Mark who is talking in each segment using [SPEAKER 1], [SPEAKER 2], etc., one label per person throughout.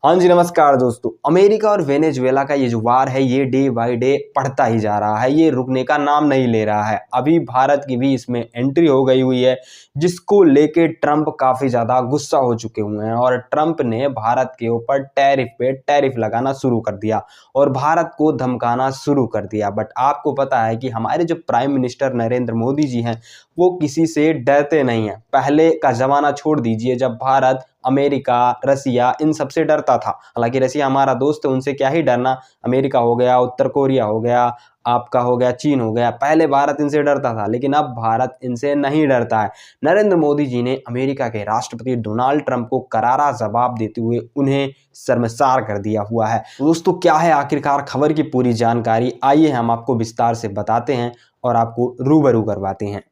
[SPEAKER 1] हाँ जी, नमस्कार दोस्तों। अमेरिका और वेनेजुएला का ये जो वार है ये डे बाय डे बढ़ता ही जा रहा है, ये रुकने का नाम नहीं ले रहा है। अभी भारत की भी इसमें एंट्री हो गई हुई है, जिसको लेके ट्रंप काफ़ी ज़्यादा गुस्सा हो चुके हुए हैं और ट्रंप ने भारत के ऊपर टैरिफ पे टैरिफ लगाना शुरू कर दिया और भारत को धमकाना शुरू कर दिया। बट आपको पता है कि हमारे जो प्राइम मिनिस्टर नरेंद्र मोदी जी हैं, वो किसी से डरते नहीं हैं। पहले का ज़माना छोड़ दीजिए जब भारत अमेरिका, रसिया इन सबसे डरता था। हालाँकि रसिया हमारा दोस्त है, उनसे क्या ही डरना। अमेरिका हो गया, उत्तर कोरिया हो गया, आपका हो गया चीन हो गया। पहले भारत इनसे डरता था, लेकिन अब भारत इनसे नहीं डरता है। नरेंद्र मोदी जी ने अमेरिका के राष्ट्रपति डोनाल्ड ट्रंप को करारा जवाब देते हुए उन्हें शर्मसार कर दिया हुआ है। दोस्तों, क्या है आखिरकार खबर की पूरी जानकारी, आइए हम आपको विस्तार से बताते हैं और आपको रूबरू करवाते हैं।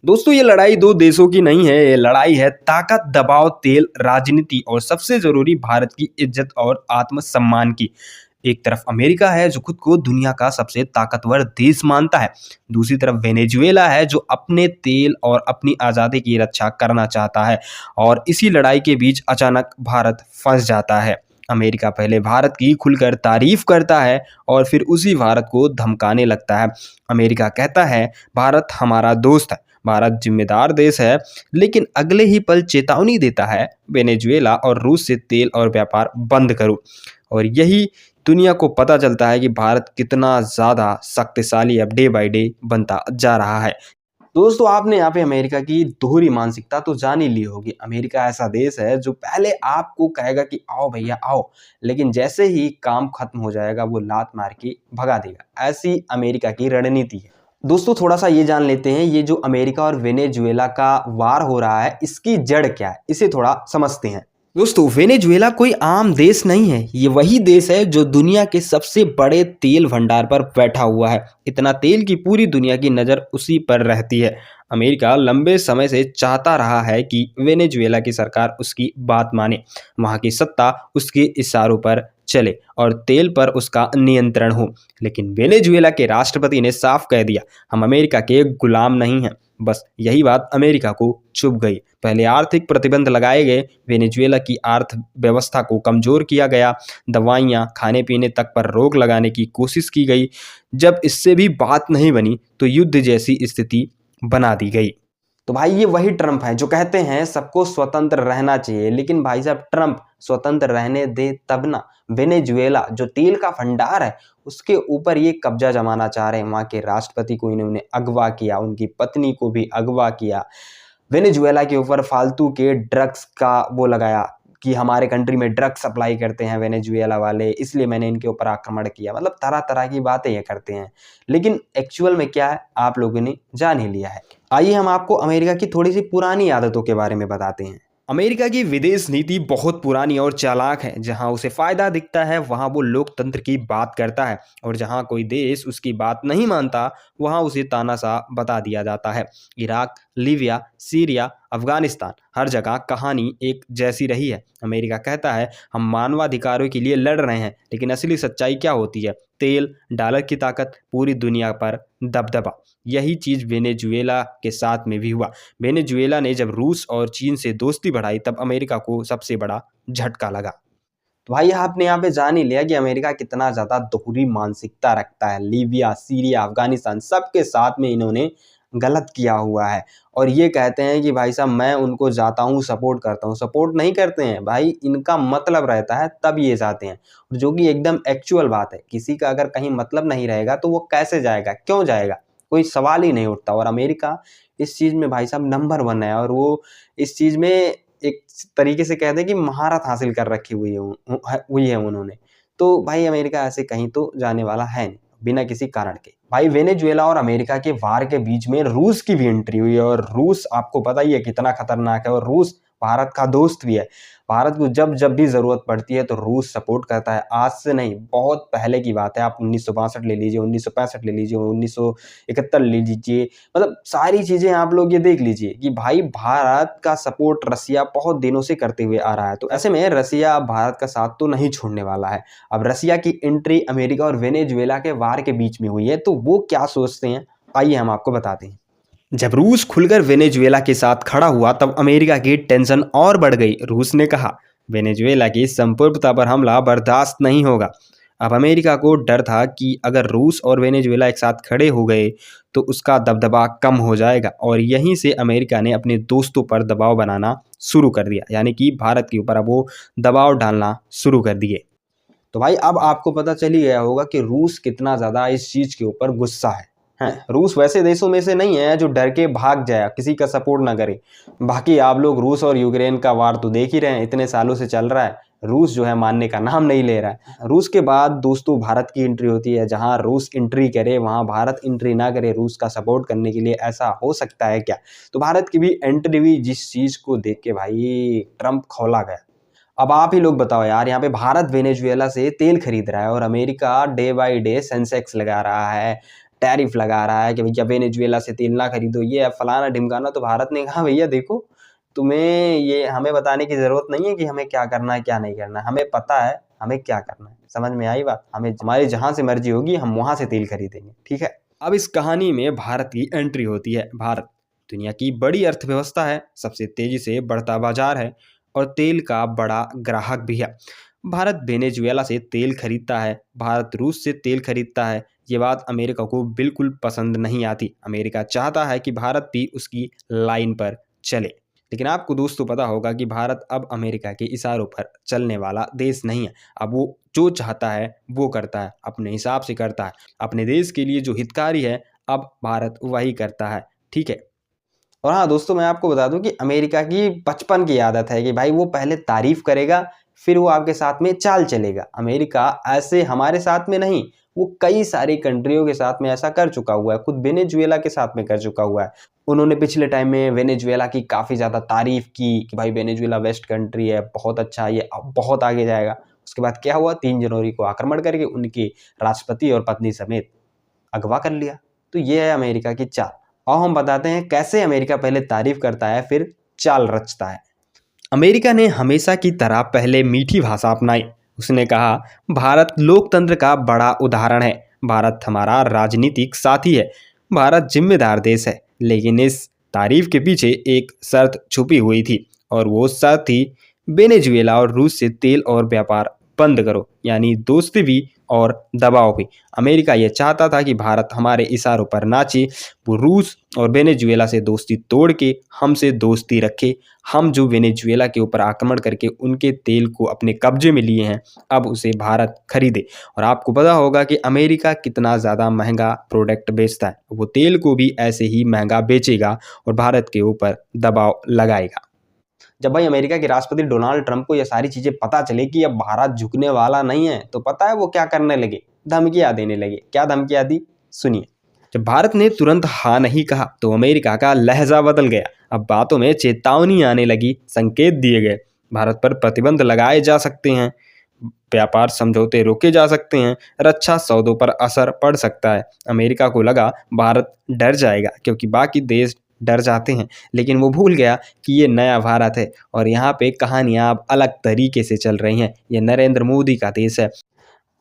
[SPEAKER 1] दोस्तों, ये लड़ाई दो देशों की नहीं है, ये लड़ाई है ताकत, दबाव, तेल, राजनीति और सबसे जरूरी भारत की इज्जत और आत्मसम्मान की। एक तरफ अमेरिका है जो खुद को दुनिया का सबसे ताकतवर देश मानता है। दूसरी तरफ वेनेजुएला है जो अपने तेल और अपनी आज़ादी की रक्षा करना चाहता है। और इसी लड़ाई के बीच अचानक भारत फंस जाता है। अमेरिका पहले भारत की खुलकर तारीफ करता है और फिर उसी भारत को धमकाने लगता है। अमेरिका कहता है भारत हमारा दोस्त है, भारत जिम्मेदार देश है, लेकिन अगले ही पल चेतावनी देता है वेनेजुएला और रूस से तेल और व्यापार बंद करो। और यही दुनिया को पता चलता है कि भारत कितना ज़्यादा शक्तिशाली अब डे बाय डे बनता जा रहा है। दोस्तों, आपने यहाँ पे अमेरिका की दोहरी मानसिकता तो जान ही ली होगी। अमेरिका ऐसा देश है जो पहले आपको कहेगा कि आओ भैया आओ, लेकिन जैसे ही काम खत्म हो जाएगा वो लात मार के भगा देगा। ऐसी अमेरिका की रणनीति है। दोस्तों, थोड़ा सा ये जान लेते हैं, ये जो अमेरिका और वेनेजुएला का वार हो रहा है इसकी जड़ क्या है, इसे थोड़ा समझते हैं। दोस्तों, वेनेजुएला कोई आम देश नहीं है, ये वही देश है जो दुनिया के सबसे बड़े तेल भंडार पर बैठा हुआ है। इतना तेल कि पूरी दुनिया की नज़र उसी पर रहती है। अमेरिका लंबे समय से चाहता रहा है कि वेनेजुएला की सरकार उसकी बात माने, वहाँ की सत्ता उसके इशारों पर चले और तेल पर उसका नियंत्रण हो। लेकिन वेनेजुएला के राष्ट्रपति ने साफ कह दिया, हम अमेरिका के गुलाम नहीं हैं। बस यही बात अमेरिका को चुभ गई। पहले आर्थिक प्रतिबंध लगाए गए, वेनेजुएला की अर्थव्यवस्था को कमजोर किया गया, दवाइयाँ, खाने पीने तक पर रोक लगाने की कोशिश की गई। जब इससे भी बात नहीं बनी तो युद्ध जैसी स्थिति बना दी गई। तो भाई, ये वही ट्रंप है जो कहते हैं सबको स्वतंत्र रहना चाहिए, लेकिन भाई साहब ट्रंप स्वतंत्र रहने दे तब ना। वेनेजुएला जो तेल का भंडार है उसके ऊपर ये कब्जा जमाना चाह रहे हैं। वहाँ के राष्ट्रपति को इन्होंने अगवा किया, उनकी पत्नी को भी अगवा किया। वेनेजुएला के ऊपर फालतू के ड्रग्स का वो लगाया कि हमारे कंट्री में ड्रग्स सप्लाई करते हैं वेनेजुएला वाले, इसलिए मैंने इनके ऊपर आक्रमण किया। मतलब तरह तरह की बातें ये करते हैं, लेकिन एक्चुअल में क्या है आप लोगों ने जान ही लिया है। आइए हम आपको अमेरिका की थोड़ी सी पुरानी आदतों के बारे में बताते हैं। अमेरिका की विदेश नीति बहुत पुरानी और चालाक है। जहां उसे फायदा दिखता है वहां वो लोकतंत्र की बात करता है, और जहां कोई देश उसकी बात नहीं मानता वहां उसे तानाशाह बता दिया जाता है। इराक, लीबिया, सीरिया, अफगानिस्तान, हर जगह कहानी एक जैसी रही है। अमेरिका कहता है हम मानवाधिकारों के लिए लड़ रहे हैं, लेकिन असली सच्चाई क्या होती है? तेल, डॉलर की ताकत, पूरी दुनिया पर दबदबा। यही चीज़ वेनेजुएला के साथ में भी हुआ। वेनेजुएला ने जब रूस और चीन से दोस्ती बढ़ाई तब अमेरिका को सबसे बड़ा झटका लगा। तो भाई, आपने यहाँ पे जान ही लिया कि अमेरिका कितना ज़्यादा दोहरी मानसिकता रखता है। लीबिया, सीरिया, अफगानिस्तान सबके साथ में इन्होंने गलत किया हुआ है और ये कहते हैं कि भाई साहब मैं उनको जाता हूँ, सपोर्ट करता हूँ। सपोर्ट नहीं करते हैं भाई, इनका मतलब रहता है तब ये जाते हैं, जो कि एकदम एक्चुअल बात है। किसी का अगर कहीं मतलब नहीं रहेगा तो वो कैसे जाएगा, क्यों जाएगा, कोई सवाल ही नहीं उठता। और अमेरिका इस चीज़ में भाई साहब नंबर 1 है, और वो इस चीज़ में एक तरीके से कहते हैं कि महारत हासिल कर रखी हुई है उन्होंने। तो भाई, अमेरिका ऐसे कहीं तो जाने वाला है नहीं बिना किसी कारण के। भाई, वेनेजुएला और अमेरिका के वार के बीच में रूस की भी एंट्री हुई है, और रूस आपको पता ही है कितना खतरनाक है, और रूस भारत का दोस्त भी है। भारत को जब जब भी ज़रूरत पड़ती है तो रूस सपोर्ट करता है। आज से नहीं, बहुत पहले की बात है। आप 1962 ले लीजिए, 1965 ले लीजिए, 1971 ले लीजिए, मतलब सारी चीज़ें आप लोग ये देख लीजिए कि भाई भारत का सपोर्ट रसिया बहुत दिनों से करते हुए आ रहा है। तो ऐसे में रसिया भारत का साथ तो नहीं छोड़ने वाला है। अब रसिया की एंट्री अमेरिका और वेनेजुएला के वार के बीच में हुई है, तो वो क्या सोचते हैं आइए हम आपको बताते हैं। जब रूस खुलकर वेनेजुएला के साथ खड़ा हुआ तब अमेरिका की टेंशन और बढ़ गई। रूस ने कहा वेनेजुएला की संप्रभुता पर हमला बर्दाश्त नहीं होगा। अब अमेरिका को डर था कि अगर रूस और वेनेजुएला एक साथ खड़े हो गए तो उसका दबदबा कम हो जाएगा, और यहीं से अमेरिका ने अपने दोस्तों पर दबाव बनाना शुरू कर दिया, यानी कि भारत के ऊपर अब वो दबाव डालना शुरू कर दिए। तो भाई अब आपको पता चल ही गया होगा कि रूस कितना ज़्यादा इस चीज़ के ऊपर गुस्सा है। रूस वैसे देशों में से नहीं है जो डर के भाग जाए, किसी का सपोर्ट ना करे। बाकी आप लोग रूस और यूक्रेन का वार तो देख ही रहे हैं, इतने सालों से चल रहा है। रूस जो है मानने का नाम नहीं ले रहा है। रूस के बाद दोस्तों भारत की एंट्री होती है। जहां रूस एंट्री करे वहां भारत एंट्री ना करे रूस का सपोर्ट करने के लिए, ऐसा हो सकता है क्या? तो भारत की भी एंट्री हुई, जिस चीज़ को देख के भाई ट्रंप खौला गया। अब आप ही लोग बताओ यार, यहाँ पे भारत वेनेजुएला से तेल खरीद रहा है और America day by day Sensex लगा रहा है, टैरिफ लगा रहा है कि भैया वेनेजुएला से तेल ना खरीदो, ये फलाना ढिमकाना। तो भारत ने कहा भैया देखो, तुम्हें ये हमें बताने की ज़रूरत नहीं है कि हमें क्या करना है क्या नहीं करना है, हमें पता है हमें क्या करना है। समझ में आई बात? हमें हमारी जहाँ से मर्जी होगी हम वहाँ से तेल खरीदेंगे, ठीक है। अब इस कहानी में भारत की एंट्री होती है। भारत दुनिया की बड़ी अर्थव्यवस्था है, सबसे तेजी से बढ़ता बाजार है और तेल का बड़ा ग्राहक भी है। भारत वेनेजुएला से तेल खरीदता है, भारत रूस से तेल खरीदता है। ये बात अमेरिका को बिल्कुल पसंद नहीं आती। अमेरिका चाहता है कि भारत भी उसकी लाइन पर चले। लेकिन आपको दोस्तों पता होगा कि भारत अब अमेरिका के इशारों पर चलने वाला देश नहीं है। अब वो जो चाहता है वो करता है, अपने हिसाब से करता है। अपने देश के लिए जो हितकारी है अब भारत वही करता है, ठीक है। और हाँ दोस्तों, मैं आपको बता दूं कि अमेरिका की बचपन की आदत है कि भाई वो पहले तारीफ करेगा फिर वो आपके साथ में चाल चलेगा। अमेरिका ऐसे हमारे साथ में नहीं, वो कई सारी कंट्रियों के साथ में ऐसा कर चुका हुआ है, खुद वेनेजुएला के साथ में कर चुका हुआ है। उन्होंने पिछले टाइम में वेनेजुएला की काफ़ी ज़्यादा तारीफ की कि भाई वेनेजुएला बेस्ट कंट्री है, बहुत अच्छा, ये अब बहुत आगे जाएगा। उसके बाद क्या हुआ, 3 जनवरी को आक्रमण करके उनके राष्ट्रपति और पत्नी समेत अगवा कर लिया। तो ये है अमेरिका की चाल। और हम बताते हैं कैसे अमेरिका पहले तारीफ करता है फिर चाल रचता है। अमेरिका ने हमेशा की तरह पहले मीठी भाषा अपनाई। उसने कहा, भारत लोकतंत्र का बड़ा उदाहरण है, भारत हमारा राजनीतिक साथी है, भारत जिम्मेदार देश है। लेकिन इस तारीफ के पीछे एक शर्त छुपी हुई थी, और वो शर्त थी वेनेजुएला और रूस से तेल और व्यापार बंद करो, यानी दोस्ती भी और दबाव भी। अमेरिका ये चाहता था कि भारत हमारे इशारों पर नाचे, वो रूस और वेनेजुएला से दोस्ती तोड़ के हमसे दोस्ती रखे। हम जो वेनेजुएला के ऊपर आक्रमण करके उनके तेल को अपने कब्जे में लिए हैं, अब उसे भारत खरीदे। और आपको पता होगा कि अमेरिका कितना ज़्यादा महंगा प्रोडक्ट बेचता है, वो तेल को भी ऐसे ही महंगा बेचेगा और भारत के ऊपर दबाव लगाएगा। जब भाई अमेरिका के राष्ट्रपति डोनाल्ड ट्रंप को ये सारी चीज़ें पता चले कि अब भारत झुकने वाला नहीं है, तो पता है वो क्या करने लगे, धमकियाँ देने लगे। क्या धमकियाँ दी, सुनिए। जब भारत ने तुरंत हाँ नहीं कहा तो अमेरिका का लहजा बदल गया। अब बातों में चेतावनी आने लगी, संकेत दिए गए। भारत पर प्रतिबंध लगाए जा सकते हैं, व्यापार समझौते रोके जा सकते हैं, रक्षा सौदों पर असर पड़ सकता है। अमेरिका को लगा भारत डर जाएगा, क्योंकि बाकी देश डर जाते हैं, लेकिन वो भूल गया कि ये नया भारत है और यहाँ पे कहानियाँ अब अलग तरीके से चल रही हैं। ये नरेंद्र मोदी का देश है।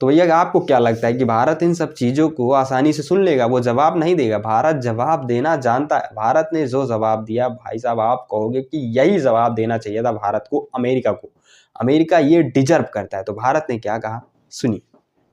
[SPEAKER 1] तो भैया आपको क्या लगता है कि भारत इन सब चीज़ों को आसानी से सुन लेगा? वो जवाब नहीं देगा। भारत जवाब देना जानता है। भारत ने जो जवाब दिया भाई साहब, आप कहोगे कि यही जवाब देना चाहिए था भारत को अमेरिका को। अमेरिका ये डिजर्व करता है। तो भारत ने क्या कहा, सुनिए।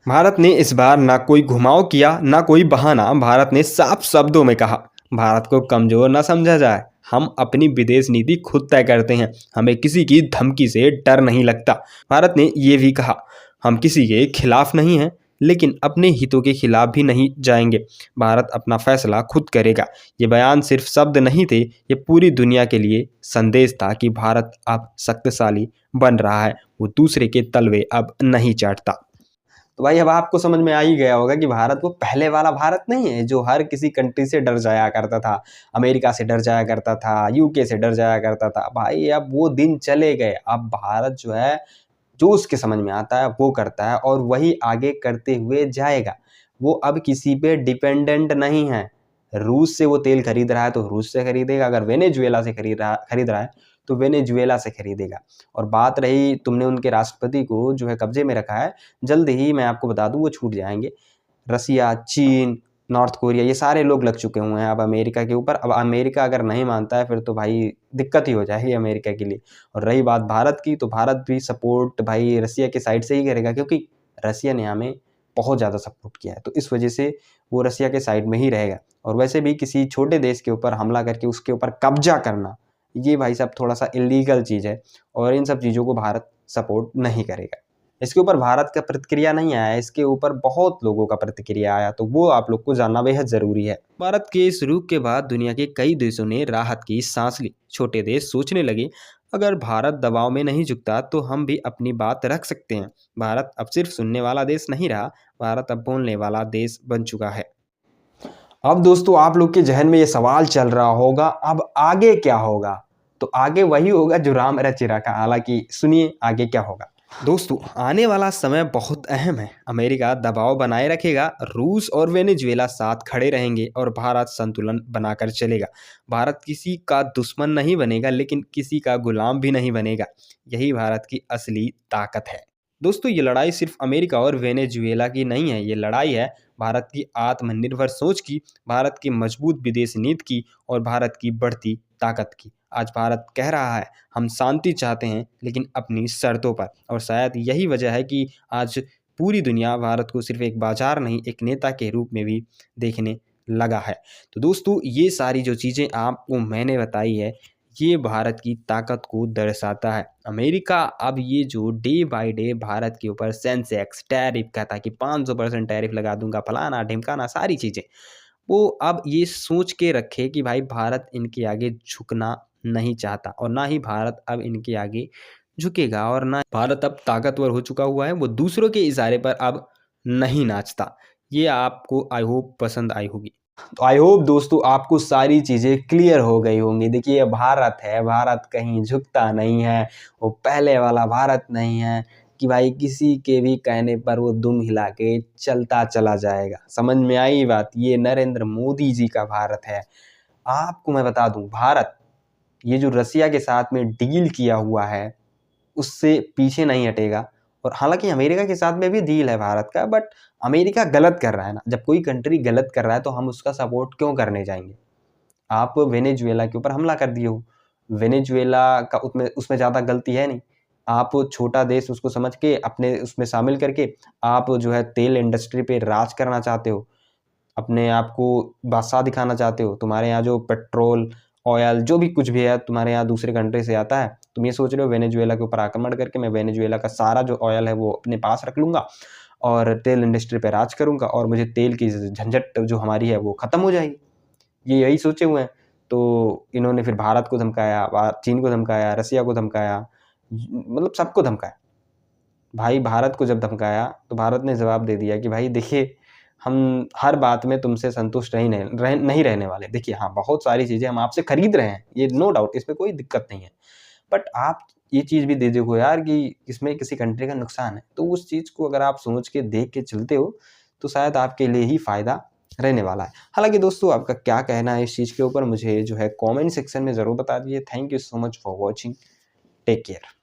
[SPEAKER 1] भारत ने इस बार ना कोई घुमाव किया ना कोई बहाना। भारत ने साफ शब्दों में कहा, भारत को कमज़ोर ना समझा जाए, हम अपनी विदेश नीति खुद तय करते हैं, हमें किसी की धमकी से डर नहीं लगता। भारत ने ये भी कहा, हम किसी के खिलाफ नहीं हैं, लेकिन अपने हितों के खिलाफ भी नहीं जाएंगे। भारत अपना फैसला खुद करेगा। ये बयान सिर्फ शब्द नहीं थे, ये पूरी दुनिया के लिए संदेश था कि भारत अब शक्तिशाली बन रहा है, वो दूसरे के तलवे अब नहीं चाटता। तो भाई अब आपको समझ में आ ही गया होगा कि भारत वो पहले वाला भारत नहीं है जो हर किसी कंट्री से डर जाया करता था। अमेरिका से डर जाया करता था, यूके से डर जाया करता था। भाई अब वो दिन चले गए। अब भारत जो है जो उसके समझ में आता है वो करता है और वही आगे करते हुए जाएगा। वो अब किसी पे डिपेंडेंट नहीं है। रूस से वो तेल खरीद रहा है तो रूस से खरीदेगा, अगर वेनेजुएला से खरीद रहा है तो वेनेजुएला से खरीदेगा। और बात रही तुमने उनके राष्ट्रपति को जो है कब्जे में रखा है, जल्द ही मैं आपको बता दूं वो छूट जाएंगे। रसिया, चीन नॉर्थ कोरिया, ये सारे लोग लग चुके हुए हैं अब अमेरिका के ऊपर। अब अमेरिका अगर नहीं मानता है फिर तो भाई दिक्कत ही हो जाएगी अमेरिका के लिए। और रही बात भारत की, तो भारत भी सपोर्ट भाई रसिया के साइड से ही करेगा, क्योंकि रसिया ने हमें बहुत ज़्यादा सपोर्ट किया है, तो इस वजह से वो रसिया के साइड में ही रहेगा। और वैसे भी किसी छोटे देश के ऊपर हमला करके उसके ऊपर कब्जा करना, ये भाई साहब थोड़ा सा इलीगल चीज़ है, और इन सब चीज़ों को भारत सपोर्ट नहीं करेगा। इसके ऊपर भारत का प्रतिक्रिया नहीं आया, इसके ऊपर बहुत लोगों का प्रतिक्रिया आया, तो वो आप लोग को जानना बेहद ज़रूरी है। भारत के इस रुख के बाद दुनिया के कई देशों ने राहत की सांस ली। छोटे देश सोचने लगे, अगर भारत दबाव में नहीं झुकता तो हम भी अपनी बात रख सकते हैं। भारत अब सिर्फ सुनने वाला देश नहीं रहा, भारत अब बोलने वाला देश बन चुका है। अब दोस्तों आप लोग के जहन में ये सवाल चल रहा होगा, अब आगे क्या होगा? तो आगे वही होगा जो राम रच रखा। हालांकि सुनिए आगे क्या होगा। दोस्तों आने वाला समय बहुत अहम है। अमेरिका दबाव बनाए रखेगा, रूस और वेनेजुएला साथ खड़े रहेंगे और भारत संतुलन बनाकर चलेगा। भारत किसी का दुश्मन नहीं बनेगा, लेकिन किसी का गुलाम भी नहीं बनेगा। यही भारत की असली ताकत है। दोस्तों ये लड़ाई सिर्फ अमेरिका और वेनेजुएला की नहीं है, ये लड़ाई है भारत की आत्मनिर्भर सोच की, भारत की मजबूत विदेश नीति की और भारत की बढ़ती ताकत की। आज भारत कह रहा है हम शांति चाहते हैं, लेकिन अपनी शर्तों पर। और शायद यही वजह है कि आज पूरी दुनिया भारत को सिर्फ एक बाजार नहीं, एक नेता के रूप में भी देखने लगा है। तो दोस्तों ये सारी जो चीज़ें आपको मैंने बताई है, ये भारत की ताकत को दर्शाता है। अमेरिका अब ये जो डे बाय डे भारत के ऊपर सेंसेक्स टैरिफ कहता है कि 500% टैरिफ लगा दूंगा, फलाना ढिमकाना सारी चीज़ें, वो अब ये सोच के रखे कि भाई भारत इनके आगे झुकना नहीं चाहता, और ना ही भारत अब इनके आगे झुकेगा, और ना भारत अब ताकतवर हो चुका हुआ है, वो दूसरों के इशारे पर अब नहीं नाचता। ये आपको आई होप पसंद आई होगी। तो आई होप दोस्तों आपको सारी चीज़ें क्लियर हो गई होंगी। देखिए भारत है, भारत कहीं झुकता नहीं है, वो पहले वाला भारत नहीं है कि भाई किसी के भी कहने पर वो दुम हिला के चलता चला जाएगा। समझ में आई बात? ये नरेंद्र मोदी जी का भारत है। आपको मैं बता दूं, भारत ये जो रसिया के साथ में डील किया हुआ है उससे पीछे नहीं हटेगा। और हालांकि अमेरिका के साथ में भी डील है भारत का, बट अमेरिका गलत कर रहा है ना। जब कोई कंट्री गलत कर रहा है तो हम उसका सपोर्ट क्यों करने जाएंगे? आप वेनेजुएला के ऊपर हमला कर दिए हो, वेनेजुएला का उसमें उसमें ज़्यादा गलती है नहीं। आप छोटा देश उसको समझ के अपने उसमें शामिल करके आप जो है तेल इंडस्ट्री पे राज करना चाहते हो, अपने आप को बादशाह दिखाना चाहते हो। तुम्हारे यहाँ जो पेट्रोल, ऑयल, जो भी कुछ भी है तुम्हारे यहाँ दूसरे कंट्री से आता है, तुम ये सोच रहे हो वेनेजुएला के ऊपर आक्रमण करके मैं वेनेजुएला का सारा जो ऑयल है वो अपने पास रख लूँगा और तेल इंडस्ट्री पे राज करूँगा, और मुझे तेल की झंझट जो हमारी है वो ख़त्म हो जाएगी। ये यही सोचे हुए हैं। तो इन्होंने फिर भारत को धमकाया, चीन को धमकाया, रसिया को धमकाया, मतलब सबको धमकाया। भाई भारत को जब धमकाया तो भारत ने जवाब दे दिया कि भाई देखिए हम हर बात में तुमसे संतुष्ट नहीं रहने वाले। देखिए हाँ, बहुत सारी चीज़ें हम आपसे खरीद रहे हैं, ये नो डाउट, इसमें कोई दिक्कत नहीं है। बट आप ये चीज़ भी दे देखो यार कि इसमें किसी कंट्री का नुकसान है, तो उस चीज़ को अगर आप सोच के देख के चलते हो तो शायद आपके लिए ही फ़ायदा रहने वाला है। हालाँकि दोस्तों आपका क्या कहना है इस चीज़ के ऊपर मुझे जो है कमेंट सेक्शन में ज़रूर बता दीजिए। Thank you so much for watching. Take care.